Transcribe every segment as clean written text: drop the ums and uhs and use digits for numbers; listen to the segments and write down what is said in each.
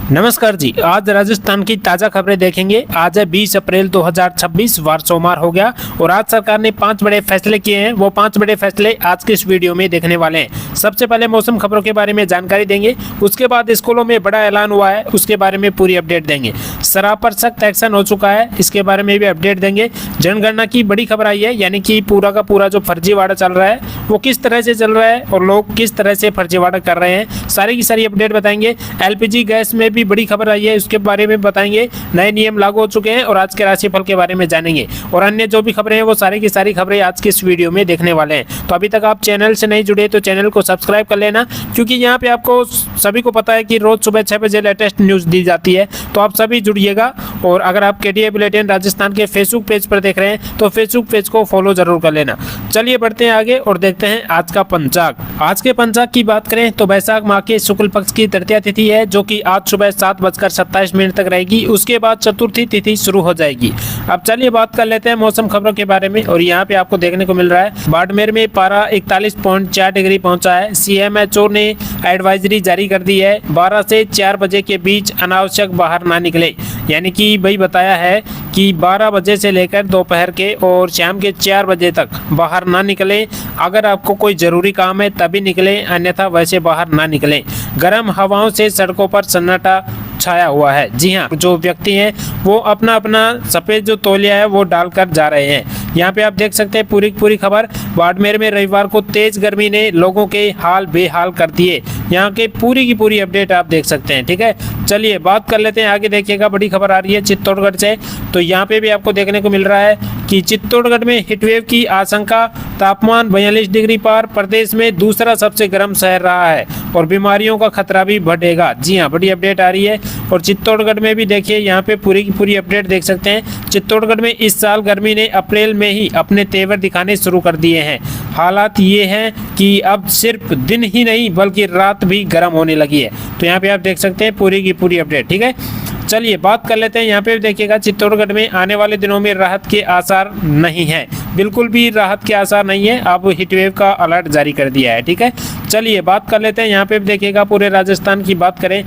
नमस्कार जी। आज राजस्थान की ताज़ा खबरें देखेंगे। आज है 20 अप्रैल 2026, वार सोमवार हो गया और आज सरकार ने 5 बड़े फैसले किए हैं। वो 5 बड़े फैसले आज के इस वीडियो में देखने वाले हैं। सबसे पहले मौसम खबरों के बारे में जानकारी देंगे, उसके बाद स्कूलों में बड़ा ऐलान हुआ है, उसके बारे में पूरी अपडेट देंगे। शराब पर सख्त एक्शन हो चुका है, इसके बारे में भी अपडेट देंगे। जनगणना की बड़ी खबर आई है, यानी कि पूरा का पूरा जो फर्जीवाड़ा चल रहा है वो किस तरह से चल रहा है और लोग किस तरह से फर्जीवाड़ा कर रहे हैं, सारी की सारी अपडेट बताएंगे। एलपीजी गैस में भी बड़ी खबर आई है, उसके बारे में बताएंगे। नए नियम लागू हो चुके हैं और आज के राशिफल के बारे में जानेंगे और अन्य जो भी खबरें हैं वो सारी की सारी खबरें आज के इस वीडियो में देखने वाले हैं। तो अभी तक आप चैनल से नहीं जुड़े तो चैनल को सब्सक्राइब कर लेना, क्योंकि यहाँ पे आपको सभी को पता है कि रोज सुबह 6 बजे लेटेस्ट न्यूज़ दी जाती है। तो आप सभी जुड़िएगा और अगर आप केडीए बुलेटिन राजस्थान के फेसबुक पेज पर देख रहे हैं तो फेसबुक पेज को फॉलो जरूर कर लेना। चलिए बढ़ते हैं आगे और देखते हैं आज का पंचांग। आज के पंचांग की बात करें तो बैसाख माह के शुक्ल पक्ष की तृतीया तिथि है, जो कि आज सुबह 7:27 तक रहेगी। उसके बाद चतुर्थी तिथि शुरू हो जाएगी। अब चलिए बात कर लेते हैं मौसम खबरों के बारे में। और यहाँ पे आपको देखने को मिल रहा है बाड़मेर में पारा 41.4 डिग्री पहुंचा है। सीएमएचओ ने एडवाइजरी जारी कर दी है, 12 से 4 बजे के बीच अनावश्यक बाहर ना निकले। यानी कि भाई बताया है कि 12 बजे से लेकर दोपहर के और शाम के 4 बजे तक बाहर ना निकलें। अगर आपको कोई ज़रूरी काम है तभी निकलें, अन्यथा वैसे बाहर ना निकलें। गर्म हवाओं से सड़कों पर सन्नाटा छाया हुआ है। जी हाँ, जो व्यक्ति हैं वो अपना अपना सफ़ेद जो तौलिया है वो डालकर जा रहे हैं। यहाँ पे आप देख सकते हैं पूरी खबर। बाड़मेर में रविवार को तेज गर्मी ने लोगों के हाल बेहाल कर दिए। यहाँ के पूरी की पूरी अपडेट आप देख सकते हैं। ठीक है, चलिए बात कर लेते हैं आगे। देखिएगा बड़ी खबर आ रही है चित्तौड़गढ़ से। तो यहाँ पे भी आपको देखने को मिल रहा है कि चित्तौड़गढ़ में हीटवेव की आशंका, तापमान 42 डिग्री पार, प्रदेश में दूसरा सबसे गर्म शहर रहा है और बीमारियों का खतरा भी बढ़ेगा। जी हाँ, बड़ी अपडेट आ रही है। और चित्तौड़गढ़ में भी देखिए, यहाँ पे पूरी की पूरी अपडेट देख सकते हैं। चित्तौड़गढ़ में इस साल गर्मी ने अप्रैल में ही अपने तेवर दिखाने शुरू कर दिए हैं। हालात ये हैं कि अब सिर्फ दिन ही नहीं बल्कि रात भी गर्म होने लगी है। तो यहाँ पे आप देख सकते हैं पूरी की पूरी अपडेट। ठीक है, चलिए बात कर लेते हैं। यहाँ पे देखिएगा चित्तौड़गढ़ में आने वाले दिनों में राहत के आसार नहीं है, बिल्कुल भी राहत के आसार नहीं है। अब हीटवेव का अलर्ट जारी कर दिया है। ठीक है, चलिए बात कर लेते हैं। यहाँ पे देखिएगा पूरे राजस्थान की बात करें,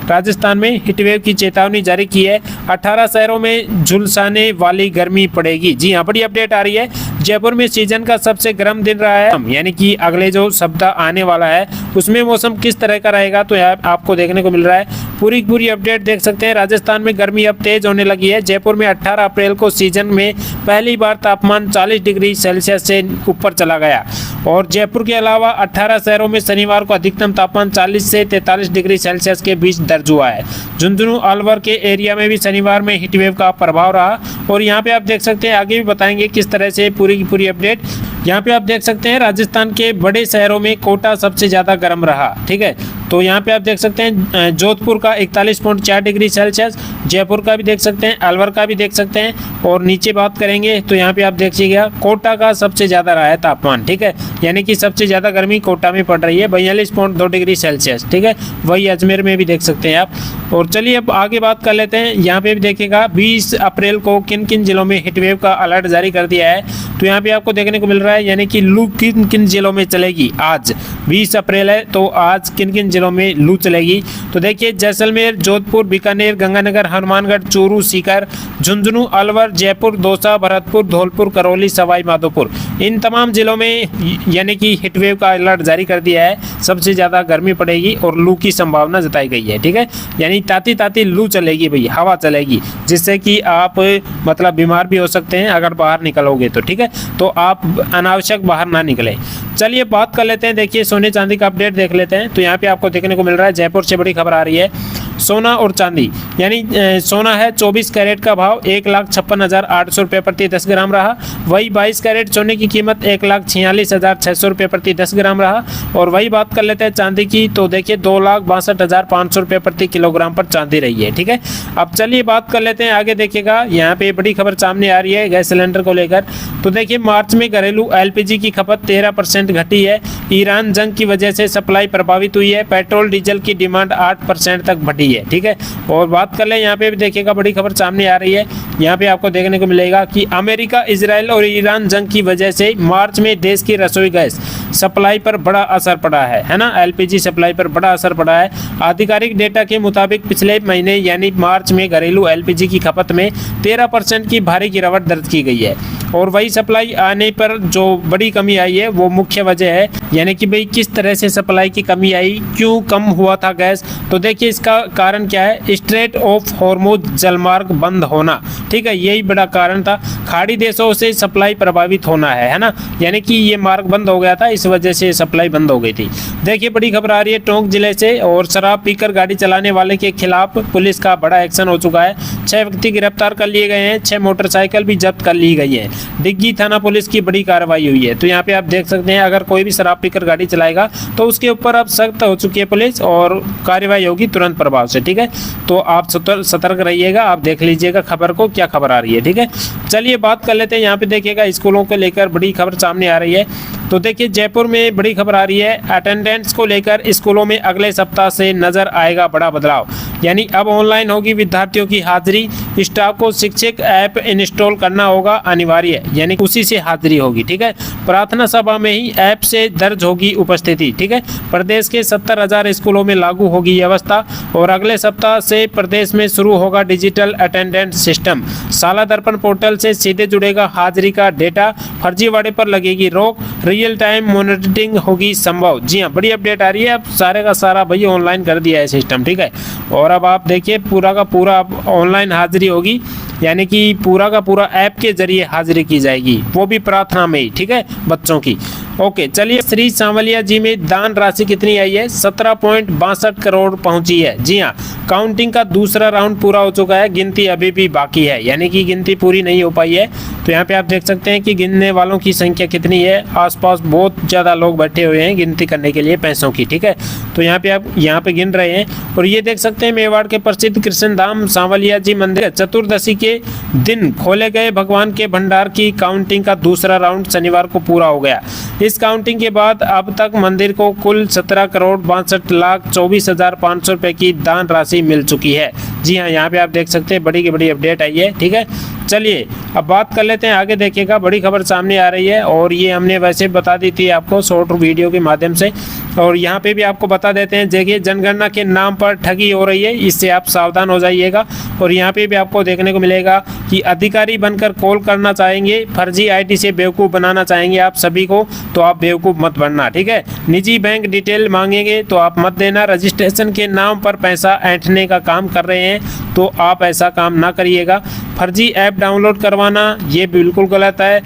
राजस्थान में हीटवेव की चेतावनी जारी की है। 18 शहरों में झुलसाने वाली गर्मी पड़ेगी। जी हाँ, बड़ी अपडेट आ रही है। जयपुर में सीजन का सबसे गर्म दिन रहा है, यानी कि अगले जो सप्ताह आने वाला है उसमें मौसम किस तरह का रहेगा तो यहाँ आपको देखने को मिल रहा है। पूरी अपडेट देख सकते हैं। राजस्थान में गर्मी अब तेज होने लगी है। जयपुर में 18 अप्रैल को सीजन में पहली बार तापमान 40 डिग्री सेल्सियस से ऊपर चला गया और जयपुर के अलावा 18 शहरों में शनिवार को अधिकतम तापमान 40 से 43 डिग्री सेल्सियस के बीच दर्ज हुआ है। झुंझुनू अलवर के एरिया में भी शनिवार में हीटवेव का प्रभाव रहा और यहाँ पे आप देख सकते हैं, आगे भी बताएंगे किस तरह से पूरी की पूरी अपडेट। यहाँ पे आप देख सकते हैं राजस्थान के बड़े शहरों में कोटा सबसे ज़्यादा गर्म रहा। ठीक है, तो यहाँ पे आप देख सकते हैं जोधपुर का 41.4 डिग्री सेल्सियस, जयपुर का भी देख सकते हैं, अलवर का भी देख सकते हैं। और नीचे बात करेंगे तो यहाँ पे आप देखिएगा कोटा का सबसे ज़्यादा रहा है तापमान। ठीक है, यानी कि सबसे ज़्यादा गर्मी कोटा में पड़ रही है, 42.2 डिग्री सेल्सियस। ठीक है, वही अजमेर में भी देख सकते हैं आप। और चलिए अब आगे बात कर लेते हैं। यहाँ पे भी देखिएगा 20 अप्रैल को किन किन जिलों में हीटवेव का अलर्ट जारी कर दिया है। तो यहाँ पे आपको देखने को मिल रहा है, यानी कि लू किन किन जिलों में चलेगी। आज 20 अप्रैल है तो आज किन किन जिलों में लू चलेगी तो देखिए, जैसलमेर, जोधपुर, बीकानेर, गंगानगर, हनुमानगढ़, चूरू, सीकर, झुंझुनू, अलवर, जयपुर, दौसा, भरतपुर, धौलपुर, करौली, सवाई माधोपुर, इन तमाम जिलों में यानी कि हीटवेव का अलर्ट जारी कर दिया है। सबसे ज़्यादा गर्मी पड़ेगी और लू की संभावना जताई गई है। ठीक है, यानी ताती लू चलेगी भाई, हवा चलेगी, जिससे कि आप मतलब बीमार भी हो सकते हैं अगर बाहर निकलोगे तो। ठीक है, तो आप अनावश्यक बाहर ना निकलें। चलिए बात कर लेते हैं। देखिए सोने चांदी का अपडेट देख लेते हैं। तो यहाँ पे आपको देखने को मिल रहा है, जयपुर से बड़ी खबर आ रही है। सोना और चांदी, यानी सोना है 24 कैरेट का भाव 1,56,800 रुपये प्रति 10 ग्राम रहा। वही 22 कैरेट सोने की कीमत 1,46,600 रुपये प्रति 10 ग्राम रहा। और वही बात कर लेते हैं चांदी की, तो देखिए 2,62,500 रुपये प्रति किलोग्राम पर चांदी रही है। ठीक है, अब चलिए बात कर लेते हैं आगे। देखिएगा यहाँ पे बड़ी खबर सामने आ रही है गैस सिलेंडर को लेकर। तो देखिए मार्च में घरेलू एलपीजी की खपत 13% घटी है। ईरान जंग की वजह से सप्लाई प्रभावित हुई है। पेट्रोल डीजल की डिमांड 8% तक बढ़ी है। ठीक है, और बात बात कर ले यहाँ पे भी देखिएगा बड़ी खबर सामने आ रही है। यहाँ पे आपको देखने को मिलेगा कि अमेरिका, इजराइल और ईरान जंग की वजह से मार्च में देश की रसोई गैस सप्लाई पर बड़ा असर पड़ा है ना। एलपीजी सप्लाई पर बड़ा असर पड़ा है। आधिकारिक डेटा के मुताबिक पिछले महीने यानी मार्च में घरेलू एलपीजी की खपत में 13% की भारी गिरावट दर्ज की गई है। और वही सप्लाई आने पर जो बड़ी कमी आई है वो मुख्य वजह है, यानी कि भाई किस तरह से सप्लाई की कमी आई, क्यों कम हुआ था गैस। तो देखिए इसका कारण क्या है, स्ट्रेट ऑफ हॉर्मुज जलमार्ग बंद होना, ठीक है, यही बड़ा कारण था। खाड़ी देशों से सप्लाई प्रभावित होना है ना, यानी कि ये मार्ग बंद हो गया था, इस वजह से सप्लाई बंद हो गई थी। देखिए बड़ी खबर आ रही है टोंक जिले से, और शराब पीकर गाड़ी चलाने वाले के खिलाफ पुलिस का बड़ा एक्शन हो चुका है। 6 व्यक्ति गिरफ्तार कर लिए गए हैं, 6 मोटरसाइकिल भी जब्त कर ली गई है। डिग्गी थाना पुलिस की बड़ी कार्रवाई हुई है। तो यहाँ पे आप देख सकते हैं अगर कोई भी शराब पीकर गाड़ी चलाएगा तो उसके ऊपर अब सख्त हो चुकी है पुलिस, और कार्रवाई होगी तुरंत प्रभाव से, ठीक है। तो आप सतर्क रहिएगा, आप देख लीजिएगा खबर को, क्या खबर आ रही है, ठीक है। चलिए बात कर लेते हैं, यहाँ पे देखिएगा स्कूलों को लेकर बड़ी खबर सामने आ रही है। तो देखिए जयपुर में बड़ी खबर आ रही है, अटेंडेंस को लेकर स्कूलों में अगले सप्ताह से नजर आएगा बड़ा बदलाव, यानी अब ऑनलाइन होगी विद्यार्थियों की हाजिरी। स्टाफ को शिक्षक ऐप इंस्टॉल करना होगा अनिवार्य, यानी उसी से हाजिरी होगी, ठीक है। प्रार्थना सभा में ही ऐप से दर्ज होगी उपस्थिति, ठीक है। प्रदेश के 70,000 स्कूलों में लागू होगी ये व्यवस्था, और अगले सप्ताह से प्रदेश में शुरू होगा डिजिटल अटेंडेंस सिस्टम। शाला दर्पण पोर्टल से सीधे जुड़ेगा हाजिरी का डेटा, फर्जीवाड़े पर लगेगी रोक, रियल टाइम मॉनिटरिंग होगी संभव। जी हाँ, बड़ी अपडेट आ रही है, अब सारे का सारा भाई ऑनलाइन कर दिया है सिस्टम, ठीक है। और अब आप देखिए पूरा का पूरा ऑनलाइन हाजिरी होगी, यानी कि पूरा का पूरा ऐप के जरिए हाजिरी की जाएगी, वो भी प्रार्थना में ही, ठीक है, बच्चों की। ओके चलिए, श्री सांवलिया जी में दान राशि कितनी आई है, 17.62 करोड़ पहुंची है। जी हाँ, काउंटिंग का दूसरा राउंड पूरा हो चुका है, गिनती अभी भी बाकी है, यानी कि गिनती पूरी नहीं हो पाई है। तो यहाँ पे आप देख सकते हैं कि गिनने वालों की संख्या कितनी है, आसपास बहुत ज़्यादा लोग बैठे हुए हैं गिनती करने के लिए पैसों की, ठीक है। तो यहाँ पे आप यहाँ पे गिन रहे हैं, और ये देख सकते हैं मेवाड़ के प्रसिद्ध कृष्णधाम सांवलिया जी मंदिर चतुर्दशी के दिन खोले गए भगवान के भंडार की काउंटिंग का दूसरा राउंड शनिवार को पूरा हो गया। इस काउंटिंग के बाद अब तक मंदिर को कुल 17,62,24,500 रुपए की दान राशि मिल चुकी है। जी हाँ, यहाँ पे आप देख सकते हैं बड़ी की बड़ी अपडेट आई है, ठीक है। चलिए अब बात कर लेते हैं आगे, देखिएगा बड़ी खबर सामने आ रही है, और ये हमने वैसे बता दी थी आपको शॉर्ट वीडियो के माध्यम से, और यहाँ पे भी आपको बता देते हैं। देखिए जनगणना के नाम पर ठगी हो रही है, इससे आप सावधान हो जाइएगा। और यहाँ पे भी आपको देखने को मिलेगा कि अधिकारी बनकर कॉल करना चाहेंगे, फर्जी आईडी से बेवकूफ़ बनाना चाहेंगे आप सभी को, तो आप बेवकूफ़ मत बनना, ठीक है। निजी बैंक डिटेल मांगेंगे तो आप मत देना। रजिस्ट्रेशन के नाम पर पैसा ऐंठने का काम कर रहे हैं तो आप ऐसा काम ना करिएगा। फर्जी ऐप डाउनलोड करवाना ये बिल्कुल गलत है,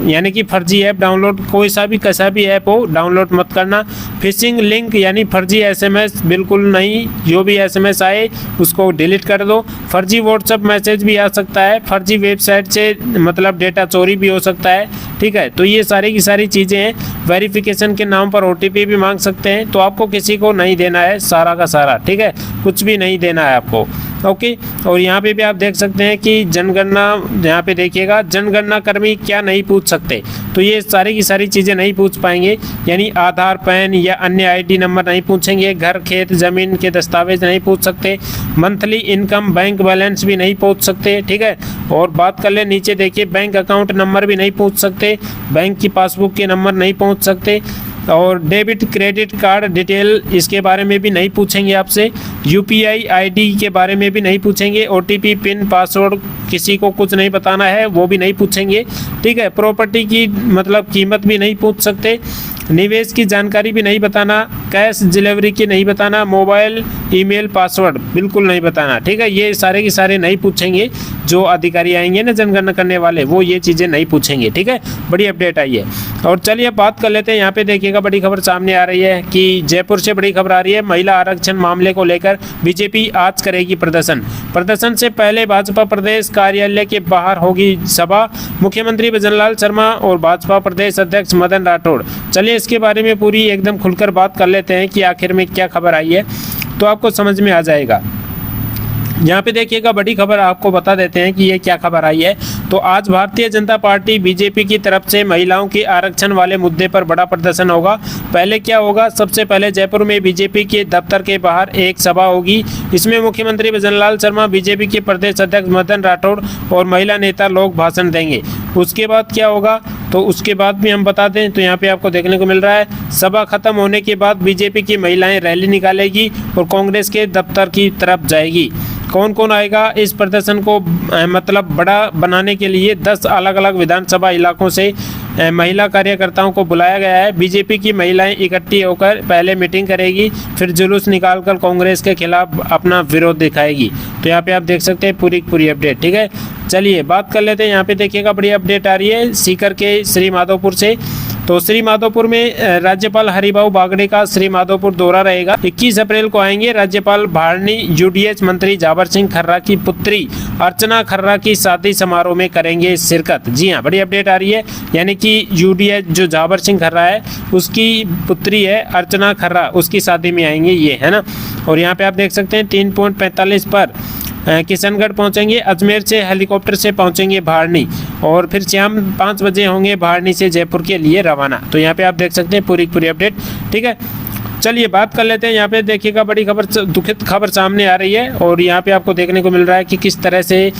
यानी कि फर्जी ऐप डाउनलोड, कोई सा भी कैसा भी ऐप हो डाउनलोड मत करना। फिशिंग लिंक यानी फर्जी एसएमएस बिल्कुल नहीं, जो भी एसएमएस आए उसको डिलीट कर दो। फर्जी व्हाट्सएप मैसेज भी आ सकता है, फर्जी वेबसाइट से मतलब डेटा चोरी भी हो सकता है, ठीक है। तो ये सारी की सारी चीज़ें हैं। वेरिफिकेशन के नाम पर ओटीपी भी मांग सकते हैं, तो आपको किसी को नहीं देना है सारा का सारा, ठीक है, कुछ भी नहीं देना है आपको, ओके। और यहाँ पे भी आप देख सकते हैं कि जनगणना, यहाँ पे देखिएगा जनगणना कर्मी क्या नहीं पूछ सकते, तो ये सारी की सारी चीज़ें नहीं पूछ पाएंगे, यानी आधार, पैन या अन्य आईडी नंबर नहीं पूछेंगे, घर, खेत, ज़मीन के दस्तावेज नहीं पूछ सकते, मंथली इनकम, बैंक बैलेंस भी नहीं पूछ सकते, ठीक है। और बात कर ले नीचे देखिए, बैंक अकाउंट नंबर भी नहीं पूछ सकते, बैंक की पासबुक के नंबर नहीं पूछ सकते, और डेबिट क्रेडिट कार्ड डिटेल इसके बारे में भी नहीं पूछेंगे आपसे, यूपीआई आईडी के बारे में भी नहीं पूछेंगे, ओटीपी, पिन, पासवर्ड किसी को कुछ नहीं बताना है वो भी नहीं पूछेंगे, ठीक है। प्रॉपर्टी की मतलब कीमत भी नहीं पूछ सकते, निवेश की जानकारी भी नहीं बताना, कैश डिलीवरी की नहीं बताना, मोबाइल, ईमेल, पासवर्ड बिल्कुल नहीं बताना, ठीक है। ये सारे के सारे नहीं पूछेंगे, जो अधिकारी आएंगे ना जनगणना करने वाले वो ये चीज़ें नहीं पूछेंगे, ठीक है। बड़ी अपडेट आई है। और चलिए बात कर लेते हैं, यहाँ पे देखिएगा बड़ी खबर सामने आ रही है कि जयपुर से बड़ी खबर आ रही है, महिला आरक्षण मामले को लेकर बीजेपी आज करेगी प्रदर्शन। प्रदर्शन से पहले भाजपा प्रदेश कार्यालय के बाहर होगी सभा, मुख्यमंत्री भजनलाल शर्मा और भाजपा प्रदेश अध्यक्ष मदन राठौड़। चलिए इसके बारे में पूरी एकदम खुलकर बात कर लेते हैं कि आखिर में क्या खबर आई है, तो आपको समझ में आ जाएगा। यहाँ पे देखिएगा बड़ी खबर आपको बता देते हैं कि ये क्या खबर आई है। तो आज भारतीय जनता पार्टी बीजेपी की तरफ से महिलाओं के आरक्षण वाले मुद्दे पर बड़ा प्रदर्शन होगा। पहले क्या होगा, सबसे पहले जयपुर में बीजेपी के दफ्तर के बाहर एक सभा होगी। इसमें मुख्यमंत्री भजनलाल शर्मा, बीजेपी के प्रदेश अध्यक्ष मदन राठौड़ और महिला नेता लोग भाषण देंगे। उसके बाद क्या होगा, तो उसके बाद भी हम बता दें तो यहाँ पे आपको देखने को मिल रहा है, सभा खत्म होने के बाद बीजेपी की महिलाएं रैली निकालेगी और कांग्रेस के दफ्तर की तरफ जाएगी। कौन कौन आएगा इस प्रदर्शन को मतलब बड़ा बनाने के लिए 10 अलग अलग विधानसभा इलाकों से महिला कार्यकर्ताओं को बुलाया गया है। बीजेपी की महिलाएं इकट्ठी होकर पहले मीटिंग करेगी, फिर जुलूस निकालकर कांग्रेस के खिलाफ अपना विरोध दिखाएगी। तो यहाँ पे आप देख सकते हैं पूरी अपडेट। ठीक है, चलिए बात कर लेते हैं। यहाँ पे देखिएगा बड़ी अपडेट आ रही है सीकर के श्री माधोपुर से। तो श्री माधोपुर में राज्यपाल हरिभाऊ बागड़े का श्री माधोपुर दौरा रहेगा। 21 अप्रैल को आएंगे राज्यपाल भारनी। यूडीएच मंत्री जाबर सिंह खर्रा की पुत्री अर्चना खर्रा की शादी समारोह में करेंगे शिरकत। जी हाँ, बड़ी अपडेट आ रही है, यानी कि यूडीएच जो जाबर सिंह खर्रा है उसकी पुत्री है अर्चना खर्रा, उसकी शादी में आएंगे ये, है ना। और यहाँ पे आप देख सकते हैं 3:45 पर किशनगढ़ पहुंचेंगे। अजमेर से हेलीकॉप्टर से पहुंचेंगे भारनी और फिर शाम 5 बजे होंगे भारनी से जयपुर के लिए रवाना। तो यहाँ पे आप देख सकते हैं पूरी अपडेट। ठीक है, चलिए बात कर लेते हैं। यहाँ पे देखिएगा बड़ी खबर, दुखद खबर सामने आ रही है और यहाँ पे आपको देखने को मिल रहा है कि किस तरह से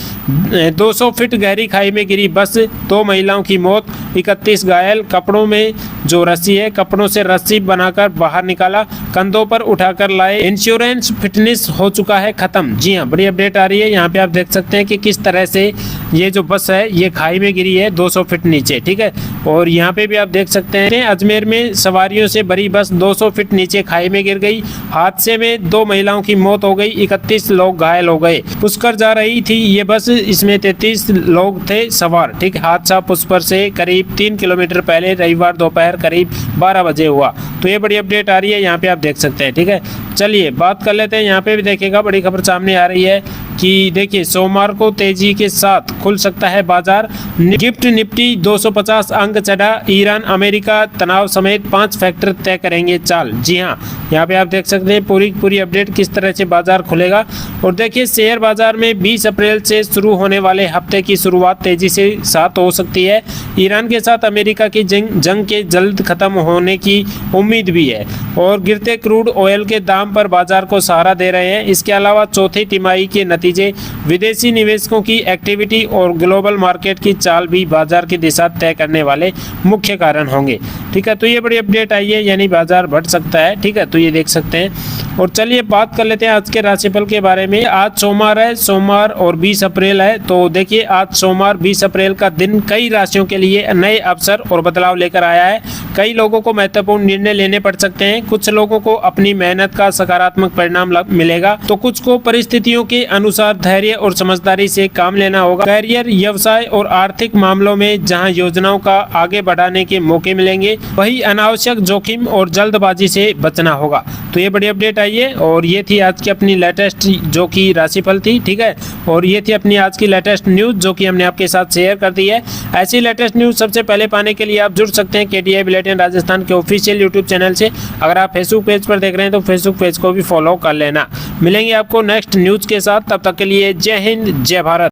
200 फीट गहरी खाई में गिरी बस, 2 महिलाओं की मौत, 31 घायल। कपड़ों में जो रस्सी है, कपड़ों से रस्सी बनाकर बाहर निकाला, कंधों पर उठाकर लाए। इंश्योरेंस फिटनेस हो चुका है खत्म। जी हाँ, बड़ी अपडेट आ रही है। यहाँ पे आप देख सकते हैं कि किस तरह से ये जो बस है ये खाई में गिरी है 200 फीट नीचे। ठीक है, और यहाँ पे भी आप देख सकते हैं अजमेर में सवारियों से भरी बस 200 फीट नीचे खाई में गिर गई। हादसे में 2 महिलाओं की मौत हो गई, 31 लोग घायल हो गए। पुष्कर जा रही थी ये बस, इसमें 33 लोग थे सवार। ठीक, हादसा पुष्कर से करीब 3 किलोमीटर पहले रविवार दोपहर करीब 12 बजे हुआ। तो ये बड़ी अपडेट आ रही है, यहाँ पे आप देख सकते हैं। ठीक है, चलिए बात कर लेते हैं। यहाँ पे भी देखिएगा बड़ी खबर सामने आ रही है कि देखिए सोमवार को तेजी के साथ खुल सकता है बाजार। गिफ्ट निफ्टी 250 अंक चढ़ा। ईरान अमेरिका तनाव समेत 5 फैक्टर तय करेंगे चाल। जी हाँ, यहाँ पे आप देख सकते हैं पूरी अपडेट किस तरह से बाजार खुलेगा। और देखिए शेयर बाजार में 20 अप्रैल से शुरू होने वाले हफ्ते की शुरुआत तेजी से साथ हो सकती है। ईरान के साथ अमेरिका की जंग के जल्द खत्म होने की उम्मीद भी है और गिरते क्रूड ऑयल के दाम पर बाजार को सहारा दे रहे हैं। इसके अलावा चौथी तिमाही के नतीजे, विदेशी निवेशकों की एक्टिविटी और ग्लोबल मार्केट की चाल भी बाजार की दिशा तय करने वाले मुख्य कारण होंगे। ठीक है, तो ये बड़ी अपडेट आई है, यानी बाजार बढ़ सकता है। ठीक है, तो ये देख सकते हैं। और चलिए बात कर लेते हैं आज के राशिफल के बारे में। आज सोमवार है, सोमवार और 20 अप्रैल है। तो देखिए आज सोमवार 20 अप्रैल का दिन कई राशियों के लिए नए अवसर और बदलाव लेकर आया है। कई लोगों को महत्वपूर्ण निर्णय लेने पड़ सकते हैं। कुछ लोगों को अपनी मेहनत का सकारात्मक परिणाम मिलेगा, तो कुछ को परिस्थितियों के अनुसार धैर्य और समझदारी से काम लेना होगा। करियर, व्यवसाय और आर्थिक मामलों में जहां योजनाओं का आगे बढ़ाने के मौके मिलेंगे, वही अनावश्यक जोखिम और जल्दबाजी से बचना होगा। तो ये बड़ी अपडेट आई है और ये थी आज की अपनी लेटेस्ट जो कि राशिफल थी। ठीक है, और ये थी अपनी आज की लेटेस्ट न्यूज जो कि हमने आपके साथ शेयर कर दी है। ऐसी लेटेस्ट न्यूज सबसे पहले पाने के लिए आप जुड़ सकते हैं KTI बुलेटिन राजस्थान के ऑफिशियल यूट्यूब चैनल से। अगर आप फेसबुक पेज पर देख रहे हैं तो फेसबुक पेज को भी फॉलो कर लेना। मिलेंगे आपको नेक्स्ट न्यूज के साथ, तब तक के लिए जय हिंद, जय भारत।